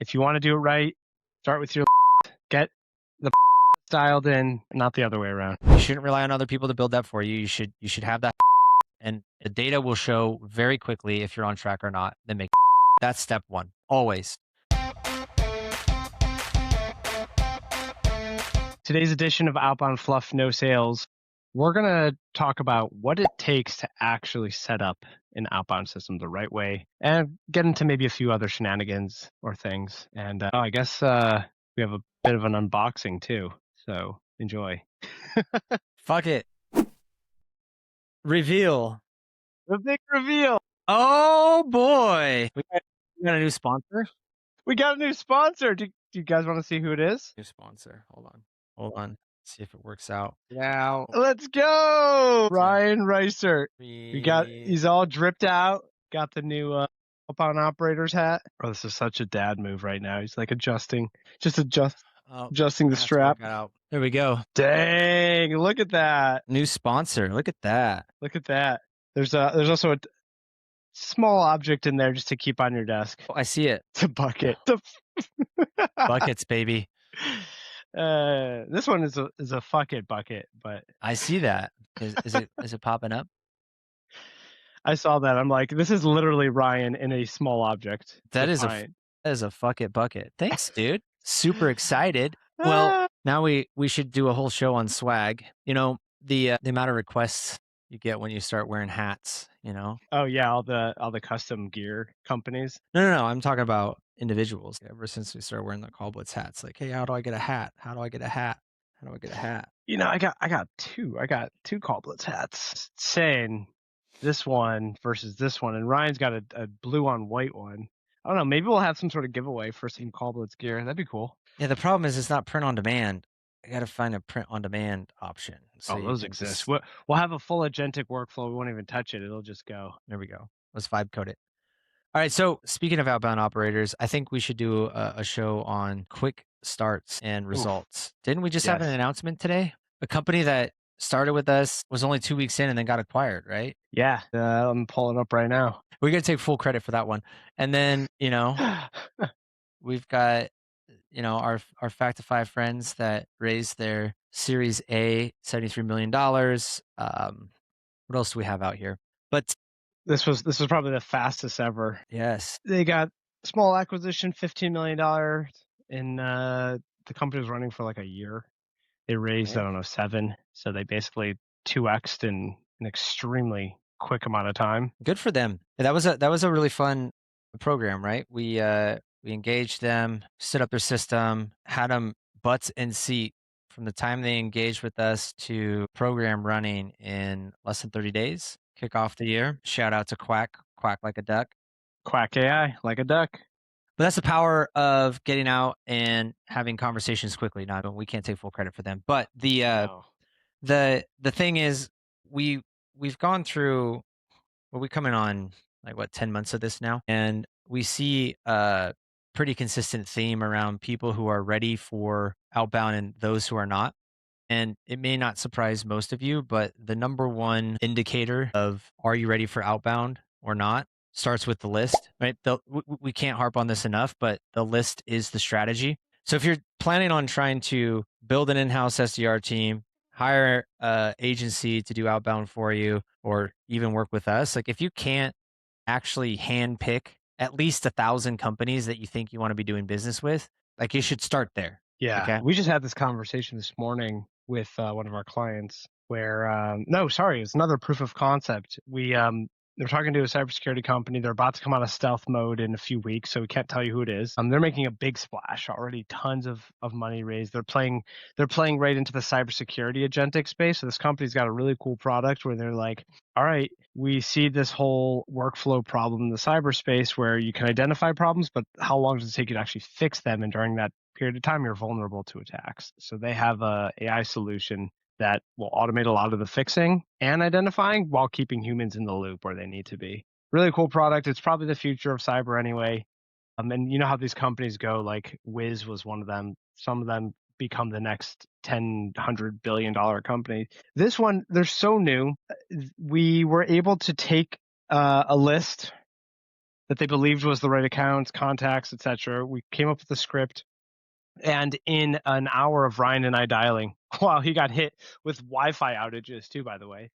If you want to do it right, start with your get the dialed in, not the other way around. You shouldn't rely on other people to build that for you. You should have that, and the data will show very quickly if you're on track or not. Then make that's step one, always. Today's edition of Outbound Fluff No Sales, we're going to talk about what it takes to actually set up an outbound system the right way and get into maybe a few other shenanigans or things. And I guess we have a bit of an unboxing too. So enjoy. Fuck it. Reveal. The big reveal. Oh boy. We got a new sponsor. We got a new sponsor. Do you guys want to see who it is? New sponsor. Hold on. See if it works out. Now. Let's go. Ryan Reisert. He's all dripped out. Got the new outbound operator's hat. Oh, this is such a dad move right now. He's like adjusting the strap. There we go. Dang, look at that. New sponsor. Look at that. Look at that. There's also a small object in there just to keep on your desk. Oh, I see it. It's a bucket. Buckets, baby. This one is a fuck it bucket, but I see that. Is it popping up? I saw that. I'm like, this is literally Ryan in a small object. That is a fuck it bucket. Thanks, dude. Super excited. Well, now we should do a whole show on swag. You know, the amount of requests you get when you start wearing hats, you know? Oh yeah, all the custom gear companies. No. I'm talking about individuals. Ever since we started wearing the Call Blitz hats, like, hey, how do I get a hat? How do I get a hat? How do I get a hat? You know, I got two Call Blitz hats. Saying this one versus this one, and Ryan's got a blue on white one. I don't know. Maybe we'll have some sort of giveaway for some Call Blitz gear. That'd be cool. Yeah, the problem is it's not print on demand. I got to find a print on demand option. So those exist. We'll have a full agentic workflow. We won't even touch it. It'll just go. There we go. Let's vibe code it. All right. So speaking of outbound operators, I think we should do a show on quick starts and results. Oof. Didn't we just have an announcement today? A company that started with us was only 2 weeks in and then got acquired, right? Yeah. I'm pulling up right now. We're going to take full credit for that one. And then, you know, we've got, you know, our Factify friends that raised their Series A, $73 million. What else do we have out here? But this was probably the fastest ever. Yes. They got small acquisition, $15 million, and the company was running for like a year. They raised, I don't know, 7. So they basically 2x'd in an extremely quick amount of time. Good for them. That was a really fun program, right? We engaged them, set up their system, had them butts in seat from the time they engaged with us to program running in less than 30 days. Kick off the year. Shout out to Quack like a duck. Quack AI like a duck. But that's the power of getting out and having conversations quickly. Now, we can't take full credit for them. But the thing is, we've gone through, we coming on like 10 months of this now, and we see a pretty consistent theme around people who are ready for outbound and those who are not. And it may not surprise most of you, but the number one indicator of are you ready for outbound or not starts with the list, right? We can't harp on this enough, but the list is the strategy. So if you're planning on trying to build an in-house SDR team, hire an agency to do outbound for you, or even work with us, like if you can't actually hand pick at least 1,000 companies that you think you want to be doing business with, like you should start there. Yeah. Okay? We just had this conversation this morning with one of our clients where, it's another proof of concept. They're talking to a cybersecurity company. They're about to come out of stealth mode in a few weeks, so we can't tell you who it is. They're making a big splash already, tons of money raised. They're playing right into the cybersecurity agentic space. So this company's got a really cool product where they're like, all right, we see this whole workflow problem in the cyberspace where you can identify problems, but how long does it take you to actually fix them? And during that period of time, you're vulnerable to attacks. So they have a AI solution that will automate a lot of the fixing and identifying while keeping humans in the loop where they need to be. Really cool product. It's probably the future of cyber anyway. And you know how these companies go, like Wiz was one of them. Some of them become the next $100 billion company. This one, they're so new. We were able to take a list that they believed was the right accounts, contacts, etc. We came up with a script, and in an hour of Ryan and I dialing, wow, he got hit with Wi-Fi outages too, by the way.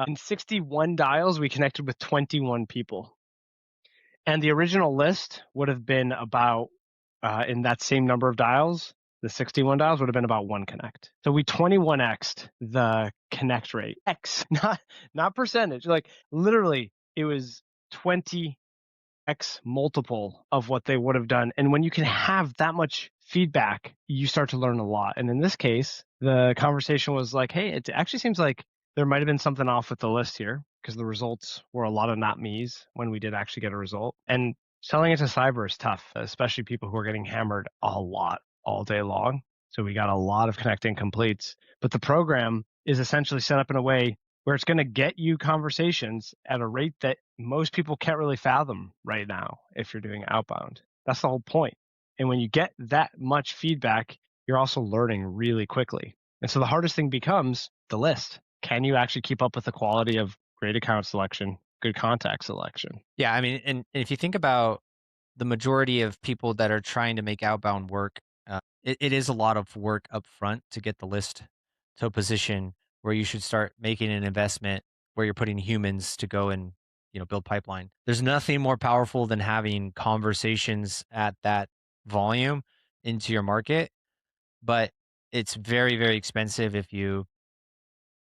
In 61 dials, we connected with 21 people. And the original list would have been about, in that same number of dials, the 61 dials would have been about 1 connect. So we 21x'd the connect rate. X, not percentage. Like literally, it was 20x multiple of what they would have done. And when you can have that much feedback, you start to learn a lot. And in this case, the conversation was like, hey, it actually seems like there might have been something off with the list here, because the results were a lot of not me's when we did actually get a result. And selling it to cyber is tough, especially people who are getting hammered a lot all day long. So we got a lot of connecting completes. But the program is essentially set up in a way where it's going to get you conversations at a rate that most people can't really fathom right now if you're doing outbound. That's the whole point. And when you get that much feedback, you're also learning really quickly. And so the hardest thing becomes the list. Can you actually keep up with the quality of great account selection, good contact selection? Yeah, I mean, and if you think about the majority of people that are trying to make outbound work, it is a lot of work up front to get the list to a position where you should start making an investment where you're putting humans to go and build pipeline. There's nothing more powerful than having conversations at that volume into your market, but it's very, very expensive if you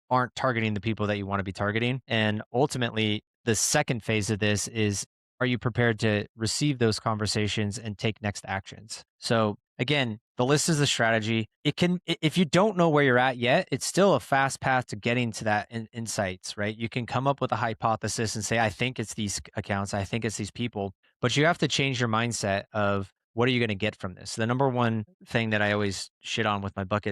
aren't targeting the people that you want to be targeting. And ultimately, the second phase of this is, are you prepared to receive those conversations and take next actions? So again, the list is the strategy. It can, if you don't know where you're at yet, it's still a fast path to getting to that insights, right? You can come up with a hypothesis and say, I think it's these accounts, I think it's these people, but you have to change your mindset of what are you going to get from this? The number one thing that I always shit on with my fuck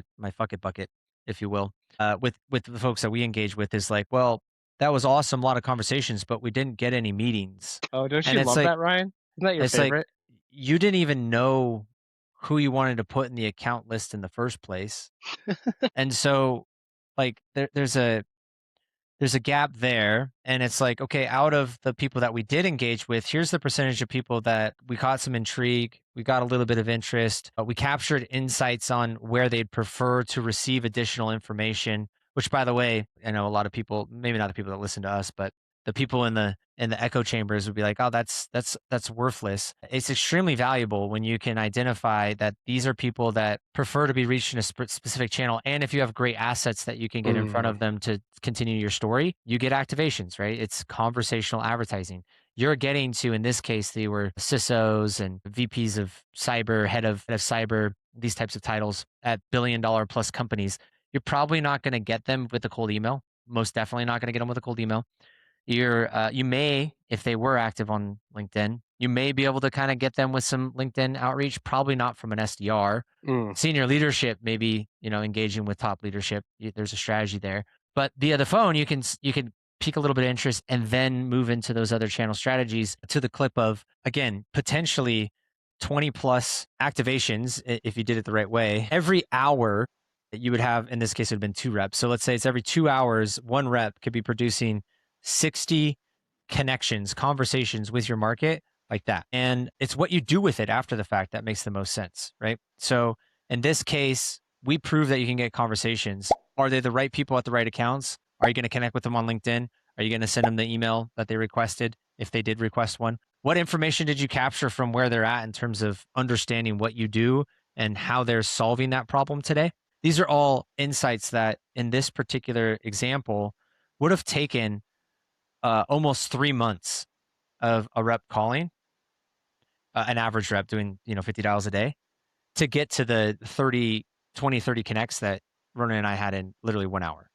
it bucket, if you will, with the folks that we engage with is like, well, that was awesome, a lot of conversations, but we didn't get any meetings. Oh, don't And you love that, Ryan? Isn't that your it's like favorite? you didn't even know who you wanted to put in the account list in the first place. And so like there's a gap there, and it's like, okay, out of the people that we did engage with, here's the percentage of people that we caught some intrigue, we got a little bit of interest, we captured insights on where they'd prefer to receive additional information, which, by the way, I know a lot of people, maybe not the people that listen to us, but the people in the echo chambers would be like, oh, that's worthless. It's extremely valuable when you can identify that these are people that prefer to be reached in a specific channel, and if you have great assets that you can get in front of them to continue your story, you get activations, right? It's conversational advertising. You're getting to, in this case, they were CISOs and VPs of cyber, head of cyber, these types of titles at $1 billion plus companies. You're probably not going to get them with a cold email. Most definitely not going to get them with a cold email. You may, if they were active on LinkedIn, you may be able to kind of get them with some LinkedIn outreach, probably not from an SDR. Senior leadership, maybe, engaging with top leadership. There's a strategy there. But via the phone, you can pique a little bit of interest and then move into those other channel strategies to the clip of, again, potentially 20 plus activations if you did it the right way. Every hour that you would have, in this case, it would have been 2 reps. So let's say it's every 2 hours, 1 rep could be producing 60 connections, conversations with your market like that. And it's what you do with it after the fact that makes the most sense, right? So in this case, we prove that you can get conversations. Are they the right people at the right accounts? Are you going to connect with them on LinkedIn? Are you going to send them the email that they requested if they did request one? What information did you capture from where they're at in terms of understanding what you do and how they're solving that problem today? These are all insights that in this particular example would have taken almost 3 months of a rep calling, an average rep doing, 50 dials a day to get to the 30 connects that Ronan and I had in literally 1 hour.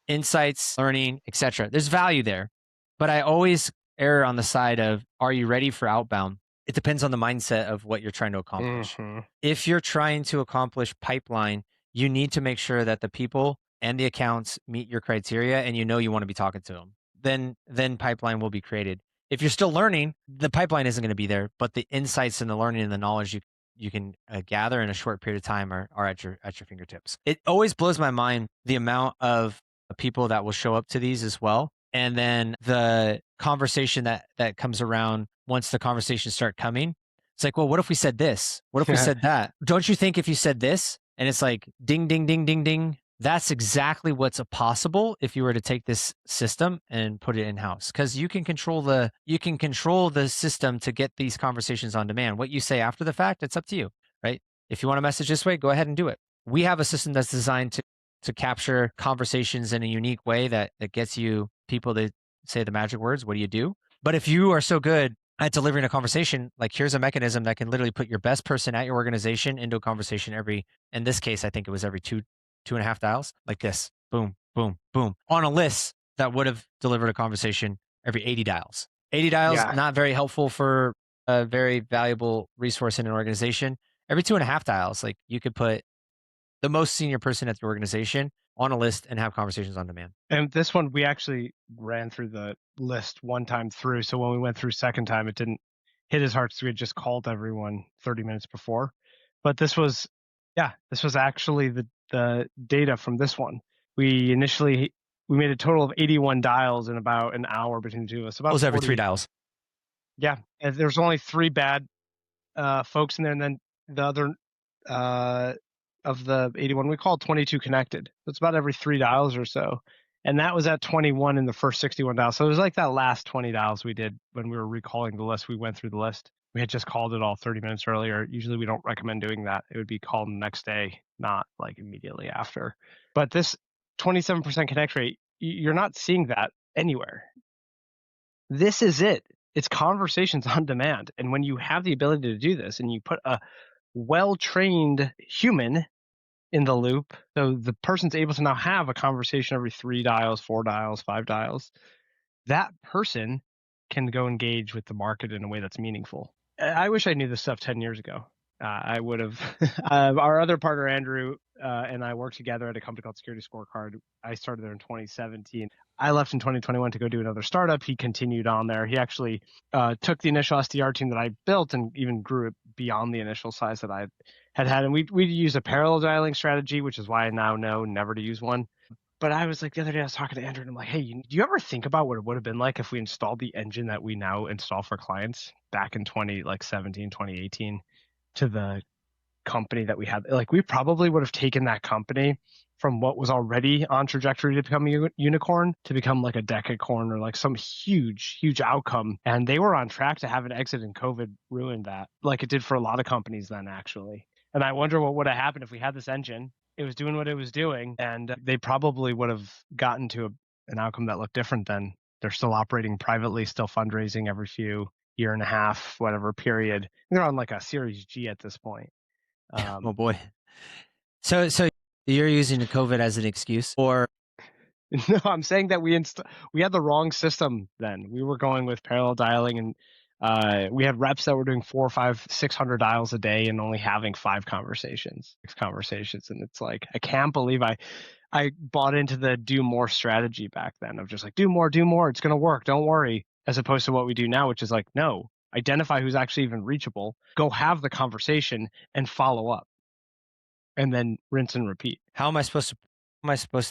Insights, learning, etc. There's value there, but I always err on the side of, are you ready for outbound? It depends on the mindset of what you're trying to accomplish. If you're trying to accomplish pipeline, you need to make sure that the people and the accounts meet your criteria and you want to be talking to them. Then pipeline will be created. If you're still learning, the pipeline isn't going to be there, but the insights and the learning and the knowledge you can gather in a short period of time are at your fingertips. It always blows my mind the amount of people that will show up to these as well, and then the conversation that comes around once the conversations start coming, it's like, well, what if we said this? What if we said that? Don't you think if you said this and it's like ding, ding, ding, ding, ding, that's exactly what's possible if you were to take this system and put it in house, because you can control the system to get these conversations on demand. What you say after the fact, it's up to you, right? If you want to message this way, go ahead and do it. We have a system that's designed to capture conversations in a unique way that gets you people to say the magic words. What do you do? But if you are so good at delivering a conversation, like here's a mechanism that can literally put your best person at your organization into a conversation in this case, I think it was every 2.5 dials, like this, boom, boom, boom, on a list that would have delivered a conversation every 80 dials. 80 dials, not very helpful for a very valuable resource in an organization. Every 2.5 dials, like you could put the most senior person at the organization on a list and have conversations on demand. And this one, we actually ran through the list one time through. So when we went through second time, it didn't hit as hard. So we had just called everyone 30 minutes before. But this was actually the data from this one. We made a total of 81 dials in about an hour between the two of us. About was every 3 dials. Yeah. And there's only 3 bad folks in there. And then the other of the 81, we called 22 connected. So it's about every 3 dials or so. And that was at 21 in the first 61 dials. So it was like that last 20 dials we did when we were recalling the list. We went through the list. We had just called it all 30 minutes earlier. Usually we don't recommend doing that. It would be called the next day, not like immediately after. But this 27% connect rate, you're not seeing that anywhere. This is it. It's conversations on demand. And when you have the ability to do this and you put a well-trained human in the loop, so the person's able to now have a conversation every 3 dials, 4 dials, 5 dials, that person can go engage with the market in a way that's meaningful. I wish I knew this stuff 10 years ago. I would have. Our other partner, Andrew, and I worked together at a company called Security Scorecard. I started there in 2017. I left in 2021 to go do another startup. He continued on there. He actually took the initial SDR team that I built and even grew it beyond the initial size that I had. And we use a parallel dialing strategy, which is why I now know never to use one. But I was like, the other day I was talking to Andrew and I'm like, hey, do you ever think about what it would have been like if we installed the engine that we now install for clients back in 2018 to the company that we had? Like, we probably would have taken that company from what was already on trajectory to become a unicorn to become like a decacorn or like some huge outcome. And they were on track to have an exit, and COVID ruined that, like it did for a lot of companies then, actually. And I wonder what would have happened if we had this engine. It was doing what it was doing, and they probably would have gotten to an outcome that looked different then. They're still operating privately, still fundraising every year and a half, whatever period. They're on like a Series G at this point. Oh boy. So you're using the COVID as an excuse, or? No, I'm saying that we had the wrong system then. We were going with parallel dialing, and we had reps that were doing 400, 500, 600 dials a day and only having 6 conversations. And it's like, I can't believe I bought into the do more strategy back then of just like, do more. It's going to work. Don't worry. As opposed to what we do now, which is like, no, identify who's actually even reachable, go have the conversation and follow up, and then rinse and repeat. How am I supposed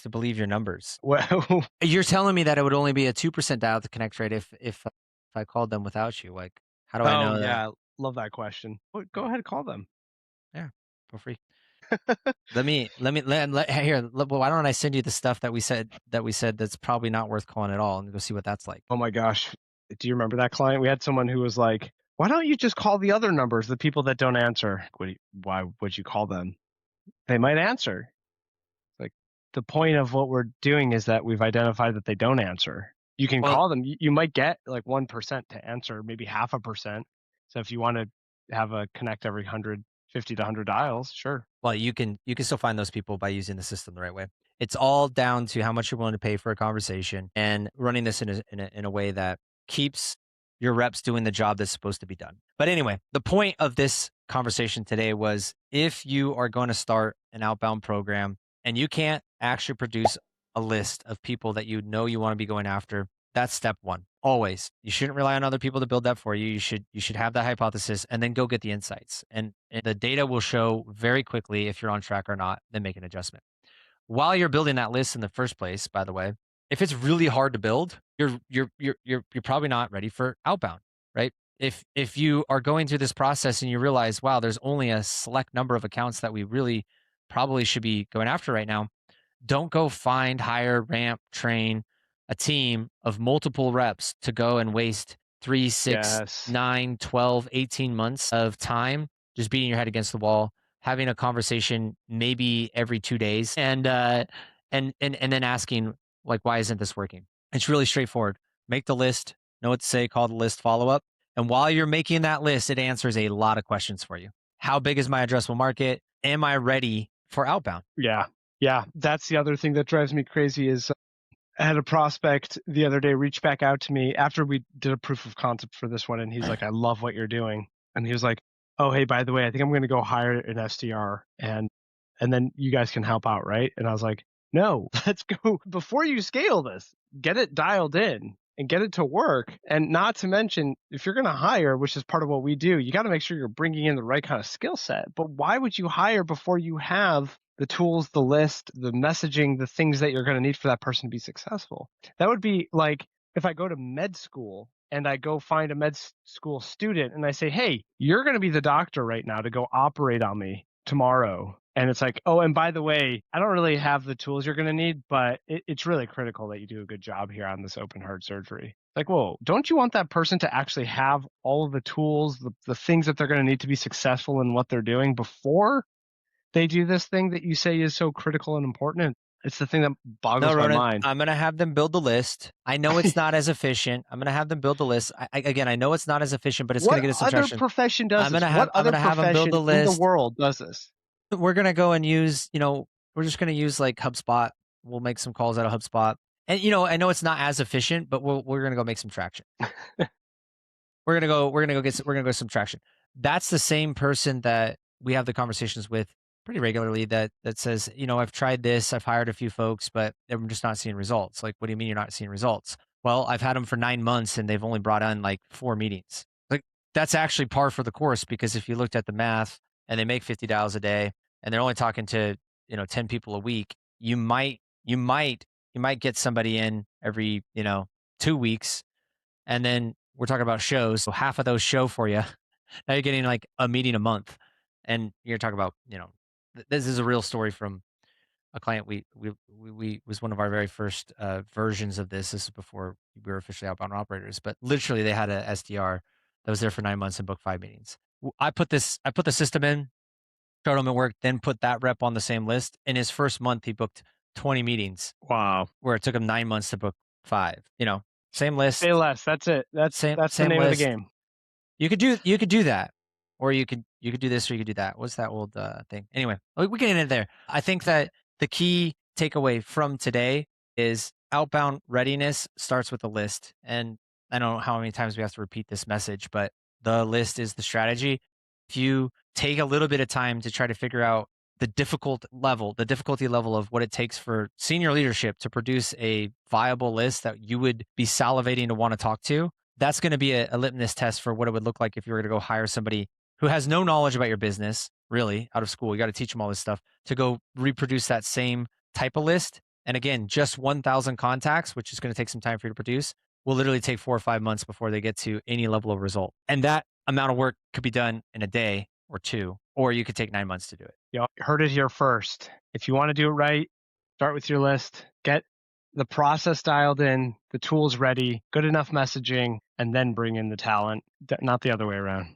to believe your numbers? Well, you're telling me that it would only be a 2% dial to connect rate if I called them without you. Like, how do I know that? Yeah, love that question. Go ahead and call them. Yeah, for free. Let me here. Why don't I send you the stuff that we said that's probably not worth calling at all, and go see what that's like. Oh my gosh, do you remember that client? We had someone who was like, "Why don't you just call the other numbers, the people that don't answer? Why would you call them? They might answer." Like, the point of what we're doing is that we've identified that they don't answer. You can call them. You might get like 1% to answer, maybe 0.5%. So if you want to have a connect every 150 to 100 dials, sure. Well, you can still find those people by using the system the right way. It's all down to how much you're willing to pay for a conversation and running this in a way that keeps your reps doing the job that's supposed to be done. But anyway, the point of this conversation today was, if you are going to start an outbound program and you can't actually produce a list of people that you know you want to be going after, that's step one. Always. You shouldn't rely on other people to build that for you. You should have that hypothesis and then go get the insights. And the data will show very quickly if you're on track or not, then make an adjustment. While you're building that list in the first place, by the way, if it's really hard to build, you're probably not ready for outbound, right? if you are going through this process and you realize, wow, there's only a select number of accounts that we really probably should be going after right now, don't go find, hire, ramp, train a team of multiple reps to go and waste 3, 6, Yes. 9, 12, 18 months of time just beating your head against the wall, having a conversation maybe every 2 days, and then asking, like, why isn't this working? It's really straightforward. Make the list, know what to say, call the list follow up. And while you're making that list, it answers a lot of questions for you. How big is my addressable market? Am I ready for outbound? Yeah. Yeah. That's the other thing that drives me crazy is I had a prospect the other day reach back out to me after we did a proof of concept for this one. And he's like, I love what you're doing. And he was like, oh, hey, by the way, I think I'm going to go hire an SDR and then you guys can help out. Right. And I was like, no, let's go before you scale this, get it dialed in and get it to work. And not to mention, if you're going to hire, which is part of what we do, you got to make sure you're bringing in the right kind of skill set. But why would you hire before you have the tools, the list, the messaging, the things that you're going to need for that person to be successful? That would be like if I go to med school and I go find a school student and I say, hey, you're going to be the doctor right now to go operate on me tomorrow. And it's like, oh, and by the way, I don't really have the tools you're going to need, but it's really critical that you do a good job here on this open heart surgery. Like, whoa, don't you want that person to actually have all of the tools, the things that they're going to need to be successful in what they're doing before they do this thing that you say is so critical and important? It's the thing that No, boggles my Ronan, mind. I'm going to have them build the list. I know it's not as efficient. I'm going to have them build the list. Again, I know it's not as efficient, but it's going What to get us some other traction. profession does this? What I'm other going to have them build profession the in the list. world does this? We're going to go and use, we're just going to use like HubSpot. We'll make some calls out of HubSpot. And, I know it's not as efficient, but we're going to go make some traction. We're going to go some traction. That's the same person that we have the conversations with pretty regularly that says, I've tried this, I've hired a few folks, but I'm just not seeing results. Like, what do you mean you're not seeing results? Well, I've had them for 9 months and they've only brought on like 4 meetings. Like, that's actually par for the course, because if you looked at the math and they make 50 dials a day and they're only talking to, 10 people a week, you might get somebody in every, 2 weeks. And then we're talking about shows. So half of those show for you. Now you're getting like a meeting a month. And you're talking about, this is a real story from a client. We was one of our very first versions of this. This is before we were officially outbound operators, but literally they had a SDR that was there for 9 months and booked 5 meetings. I put the system in, showed him it worked, then put that rep on the same list. In his first month, he booked 20 meetings. Wow. Where it took him 9 months to book 5. Same list. Say less. That's it. That's the name of the game. You could do that, or you could do this, or you could do that. What's that old thing? Anyway, we can end it there. I think that the key takeaway from today is outbound readiness starts with a list. And I don't know how many times we have to repeat this message, but the list is the strategy. If you take a little bit of time to try to figure out the difficulty level of what it takes for senior leadership to produce a viable list that you would be salivating to want to talk to, that's going to be a litmus test for what it would look like if you were to go hire somebody who has no knowledge about your business, really, out of school. You got to teach them all this stuff to go reproduce that same type of list. And again, just 1,000 contacts, which is going to take some time for you to produce, will literally take 4 or 5 months before they get to any level of result. And that amount of work could be done in a day or 2, or you could take 9 months to do it. You heard it here first. If you want to do it right, start with your list, get the process dialed in, the tools ready, good enough messaging, and then bring in the talent, not the other way around.